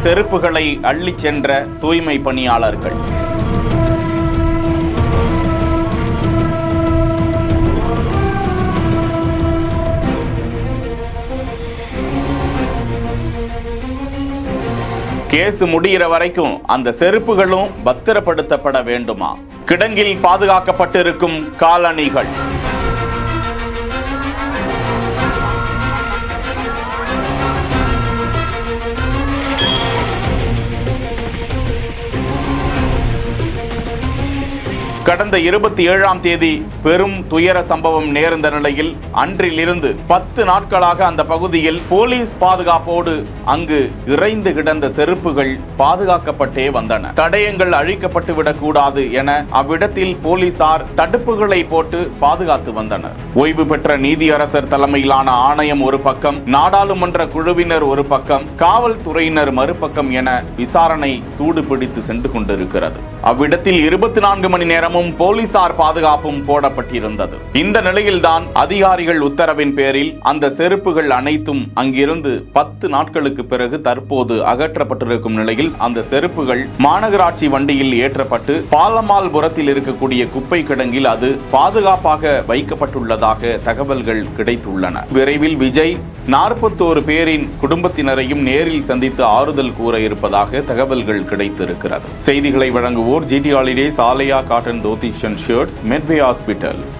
செருப்புகளை அள்ளிச் சென்ற தூய்மை பணியாளர்கள். கேஸ் முடிகிற வரைக்கும் அந்த செருப்புகளும் பத்திரப்படுத்தப்பட வேண்டுமா? கிடங்கில் பாதுகாக்கப்பட்டிருக்கும் காலணிகள். கடந்த 27ஆம் தேதி பெரும் துயர சம்பவம் நேர்ந்த நிலையில் அன்றிலிருந்து 10 நாட்களாக அந்த பகுதியில் போலீஸ் பாதுகாப்போடு அங்கு இறைந்து கிடந்த செருப்புகள் பாதுகாக்கப்பட்டே வந்தன. தடயங்கள் அழிக்கப்பட்டு விடக்கூடாது என அவ்விடத்தில் போலீசார் தடுப்புகளை போட்டு பாதுகாத்து வந்தனர். ஓய்வு பெற்ற நீதியரசர் தலைமையிலான ஆணையம் ஒரு பக்கம், நாடாளுமன்ற குழுவினர் ஒரு பக்கம், காவல்துறையினர் மறுபக்கம் என விசாரணை சூடு பிடித்து சென்று கொண்டிருக்கிறது. அவ்விடத்தில் 24 மணி நேரமும் போலீசார் பாதுகாப்பும் போடப்பட்டிருந்தது. இந்த நிலையில்தான் அதிகாரிகள் உத்தரவின் பேரில் அந்த செருப்புகள் அனைத்தும் அங்கிருந்து 10 நாட்களுக்கு பிறகு தற்போது அகற்றப்பட்டிருக்கும் நிலையில் அந்த செருப்புகள் மாநகராட்சி வண்டியில் ஏற்றப்பட்டு பாலமால்புரத்தில் இருக்கக்கூடிய குப்பை கிடங்கில் அது பாதுகாப்பாக வைக்கப்பட்டுள்ளதாக தகவல்கள் கிடைத்துள்ளன. விரைவில் விஜய் 41 பேரின் குடும்பத்தினரையும் நேரில் சந்தித்து ஆறுதல் கூற இருப்பதாக தகவல்கள் கிடைத்திருக்கிறது. செய்திகளை வழங்குவோர் GT Holidays, Aalaya cotton dhotis and shirts, Medway hospitals.